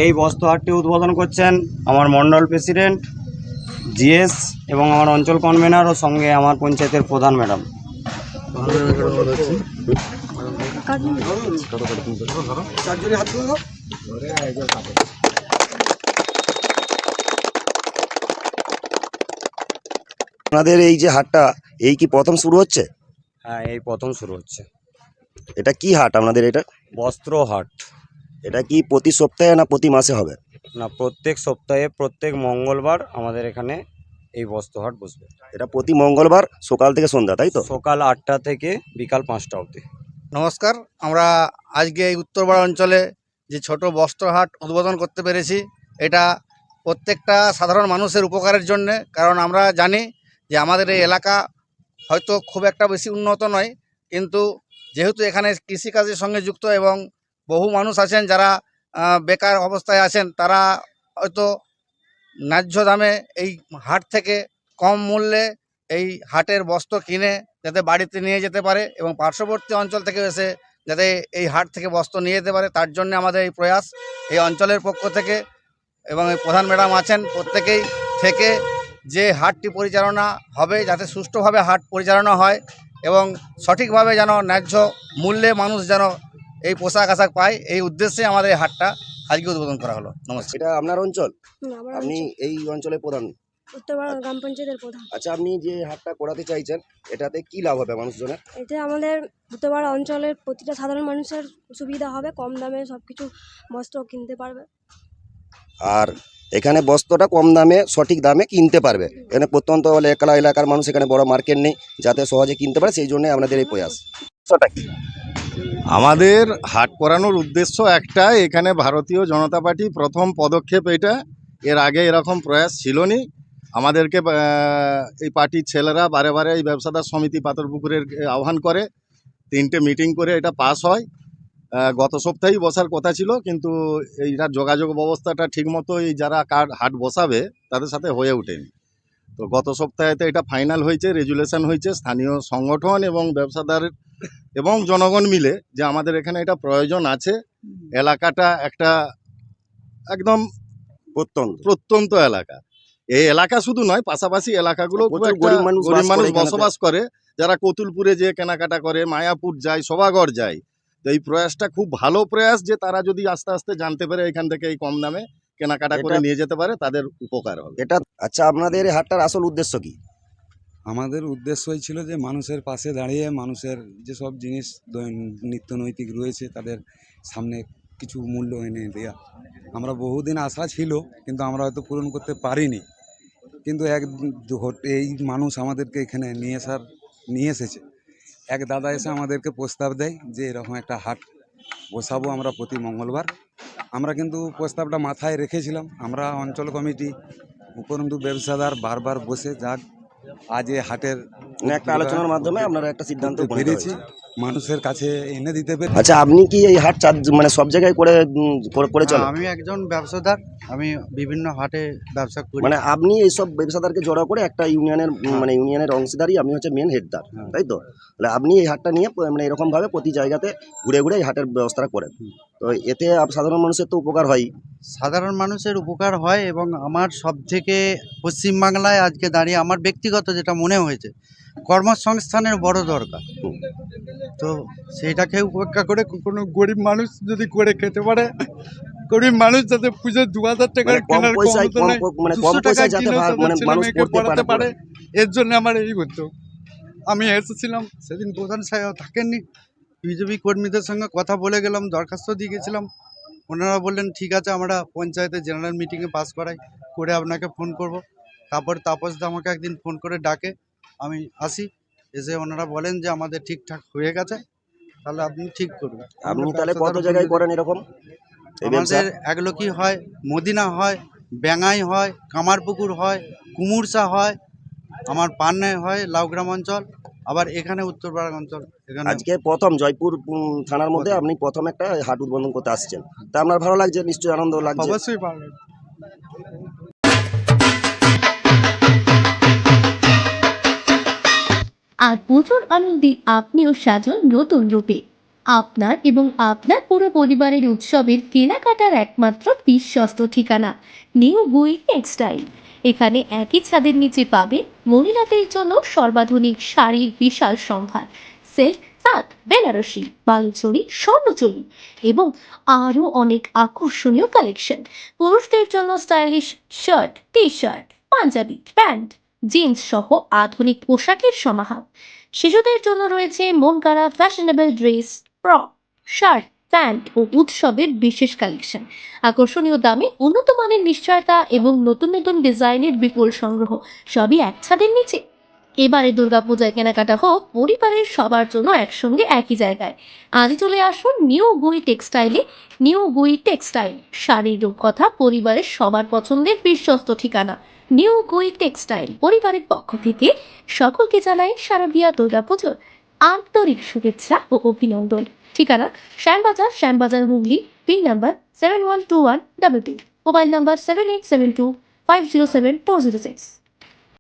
এই বস্ত্র হাটটি উদ্বোধন করছেন আমার মণ্ডল প্রেসিডেন্ট জিএস এবং আমার অঞ্চল কনভেনার ও সঙ্গে আমার পঞ্চায়েতের প্রধান ম্যাডাম। আপনাদের এই যে হাটটা এই কি প্রথম শুরু হচ্ছে? হ্যাঁ, এই প্রথম শুরু হচ্ছে। এটা কি হাট আপনাদের? এটা বস্ত্র হাট। এটা কি প্রতি সপ্তাহে না প্রতি মাসে হবে? না, প্রত্যেক সপ্তাহে প্রত্যেক মঙ্গলবার আমাদের এখানে এই বস্ত্র হাট বসবে। এটা প্রতি মঙ্গলবার সকাল থেকে সন্ধ্যা, তাই তো? সকাল 8টা থেকে বিকাল 5টা অবধি। নমস্কার, আমরা আজকে এই উত্তরপাড়া অঞ্চলে যে ছোট বস্ত্র হাট উদ্বোধন করতে পেরেছি, এটা প্রত্যেকটা সাধারণ মানুষের উপকারের জন্য। কারণ আমরা জানি যে আমাদের এই এলাকা হয়তো খুব একটা বেশি উন্নত নয়, কিন্তু যেহেতু এখানে কৃষিকাজের সঙ্গে যুক্ত এবং বহু মানুষ আছেন যারা বেকার অবস্থায় আছেন, তারা হয়তো ন্যায্য দামে এই হাট থেকে কম মূল্যে এই হাটের বস্ত্র কিনে যাতে বাড়িতে নিয়ে যেতে পারে এবং পার্শ্ববর্তী অঞ্চল থেকে এসে যাতে এই হাট থেকে বস্ত্র নিয়ে যেতে পারে, তার জন্য আমাদের এই প্রয়াস এই অঞ্চলের পক্ষ থেকে। এবং এই প্রধান ম্যাডাম আছেন, প্রত্যেকেই থেকে যে হাটটি পরিচালনা হবে যাতে সুষ্ঠুভাবে হাট পরিচালনা হয় এবং সঠিকভাবে যেন ন্যায্য মূল্যে মানুষ যেন এই পোশাক আশাক পায়, এই উদ্দেশ্যে আমাদের এই হাটটা আজকে উদ্বোধন করা হলো। নমস্কার। এটা আপনার অঞ্চল? আপনি এই অঞ্চলের প্রধান? উত্তরপাড়া গ্রাম পঞ্চায়েতের প্রধান। আচ্ছা, আপনি যে হাটটা করাতে চাইছেন এটাতে কি লাভ হবে মানুষজনের? এতে আমাদের উত্তরপাড়া অঞ্চলের প্রতিটা সাধারণ মানুষের সুবিধা হবে, কম দামে সব কিছু বস্ত্র কিনতে পারবে। আর এখানে বস্ত্রটা কম দামে সঠিক দামে কিনতে পারবে। এখানে প্রত্যন্ত এলাকার মানুষ, এখানে বড় মার্কেট নেই যাতে সহজে কিনতে পারে, সেই জন্য আপনাদের এই প্রয়াস। আমাদের হাট করানোর উদ্দেশ্য একটাই, এখানে ভারতীয় জনতা পার্টি প্রথম পদক্ষেপ এটা। এর আগে এরকম প্রয়াস ছিল না। আমাদেরকে এই পার্টির ছেলেরা বারে বারে এই ব্যবসাদার সমিতি পাথরপুকুরের আহ্বান করে, 3টে মিটিং করে এটা পাস হয়। গত সপ্তাহেই বসার কথা ছিল, কিন্তু এইটার যোগাযোগ ব্যবস্থাটা ঠিকমতো এই যারা হাট বসাবে তাদের সাথে হয়ে ওঠেনি। তো গত সপ্তাহেতে এটা ফাইনাল হয়েছে, রেজুলেশন হয়েছে স্থানীয় সংগঠন এবং ব্যবসাদার এবং জনগণ মিলে যে আমাদের এখানে এটা প্রয়োজন আছে। এলাকাটা একটা একদম প্রত্যন্ত এলাকা। এই এলাকা শুধু নয়, পাশাপাশি এলাকাগুলো গরিব মানুষ বসবাস করে, যারা কতুলপুরে যে কেনাকাটা করে, মায়াপুর যায়, সভাগড় যায়। তো এই প্রয়াসটা খুব ভালো প্রয়াস যে তারা যদি আস্তে আস্তে জানতে পারে এখান থেকে এই কম দামে কেনাকাটা করে নিয়ে যেতে পারে, তাদের উপকার হবে এটা। আচ্ছা, আপনাদের এই হাটটার আসল উদ্দেশ্য কি? আমাদের উদ্দেশ্যই ছিল যে মানুষের পাশে দাঁড়িয়ে মানুষের যেসব জিনিস নিত্য নৈতিক রয়েছে তাদের সামনে কিছু মূল্য এনে দেওয়া। আমরা বহুদিন আশা ছিল, কিন্তু আমরা হয়তো পূরণ করতে পারিনি। কিন্তু এই মানুষ আমাদেরকে এখানে নিয়ে এসেছে। এক দাদা এসে আমাদেরকে প্রস্তাব দেয় যে এরকম একটা হাট বসাবো আমরা প্রতি মঙ্গলবার। আমরা কিন্তু প্রস্তাবটা মাথায় রেখেছিলাম। আমরা অঞ্চল কমিটি উপরন্তু ব্যবসাদার বারবার বসে যাক আজ এই হাটের একটা আলোচনার মাধ্যমে আপনারা একটা সিদ্ধান্ত পেরেছি, মানুষের কাছে এনে দিতে পেরে। আচ্ছা, আপনি কি এই হাট মানে সব জায়গায় করে চলেন? আমি একজন ব্যবসাদার, আমি বিভিন্ন হাটে ব্যবসা করি। মানে আপনি এইসব ব্যবসাদারকে জড়ো করে একটা ইউনিয়নের মানে ইউনিয়নের অংশীদারি, আমি হচ্ছে মেন হেডদার, তাই তো? তাহলে আপনি এই হাটটা নিয়ে মানে এরকম ভাবে প্রতি জায়গাতে ঘুরে ঘুরে এই হাটের ব্যবস্থা করেন। তো এতে সাধারণ মানুষের তো উপকার হয়। সাধারণ মানুষের উপকার হয় এবং আমার সব থেকে পশ্চিমবাংলায় আজকে দাঁড়িয়ে আমার ব্যক্তিগত যেটা মনে হয়েছে, কর্মসংস্থানের বড় দরকার। তো সেইটাকে উপেক্ষা করে কোনো গরিব মানুষ যদি করে খেতে পারে, গরিব মানুষ যাতে পুজো 2000 টাকার কেনার পড়াতে পারে, এর জন্য আমার এই উদ্যোগ। আমি এসেছিলাম সেদিন, প্রধান সাহেব থাকেননি, বিজেপি কর্মীদের সঙ্গে কথা বলে গেলাম, দরখাস্ত দিয়ে গেছিলাম। ওনারা বললেন ঠিক আছে, আমরা পঞ্চায়েতের জেনারেল মিটিংয়ে পাস করে আপনাকে ফোন করব। তারপর তাপসদা আমাকে একদিন ফোন করে ডাকে, আমি আসি। এসে ওনারা বলেন যে আমাদের ঠিকঠাক হয়ে গেছে, তাহলে আপনি ঠিক করুন। আপনি তাহলে কত জায়গায় করেন এরকম? আমাদের এগুলো কি হয়, মদিনা হয়, ব্যাঙাই হয়, কামারপুকুর হয়, কুমুরসা হয়, আমার পান্নায় হয়, লাউগ্রাম অঞ্চল, আবার এখানে উত্তরপাড়া অঞ্চল। আজকে প্রথম জয়পুর থানার মধ্যে আপনি প্রথম একটা হাট উদ্বোধন করতে আসছেন, তা আপনার ভালো লাগছে? নিশ্চয়ই আনন্দ লাগছে। অবশ্যই ভালো লাগছে। আর পুজোর আনন্দে আপনিও সাজুন নতুন রূপে। আপনার এবং আপনার পুরো পরিবারের উৎসবের কেনাকাটার একমাত্র বিশ্বস্ত ঠিকানা নিউ গুই টেক্সটাইল। এখানে একই ছাদের নিচে পাবে মহিলাদের জন্য সর্বাধুনিক শাড়ির বিশাল সম্ভার, সিল্ক, তাঁত, বেনারসি, বালুচরি, স্বর্ণচরি এবং আরও অনেক আকর্ষণীয় কালেকশন। পুরুষদের জন্য stylish shirt, T shirt, panjabi, pant, jeans সহ আধুনিক পোশাকের সমাহার। শিশুদের জন্য রয়েছে মন করা fashionable dress, frock, shirt, pant ও উৎসবের বিশেষ কালেকশন। আকর্ষণীয় দামে উন্নত মানের নিশ্চয়তা এবং নতুন নতুন ডিজাইনের বিপুল সংগ্রহ, সবই এক ছাদের নিচে। এবারে দুর্গাপূজায় কেনাকাটা হোক পরিবারের সবার জন্য একসঙ্গে একই জায়গায়। আজই চলে আসুন নিউ গুই টেক্সটাইলে। নিউ গুই টেক্সটাইল, শাড়ির রূপকথা, পরিবারের সবার পছন্দের বিশ্বস্ত ঠিকানা। নিউ গুই টেক্সটাইল পরিবারের পক্ষ থেকে সকলকে জানাই শারদীয়া দুর্গাপুজোর আন্তরিক শুভেচ্ছা ও অভিনন্দন। ঠিকানা Shyambazar, Shyambazar Hooghly, pin number 712122, mobile number 7872507406।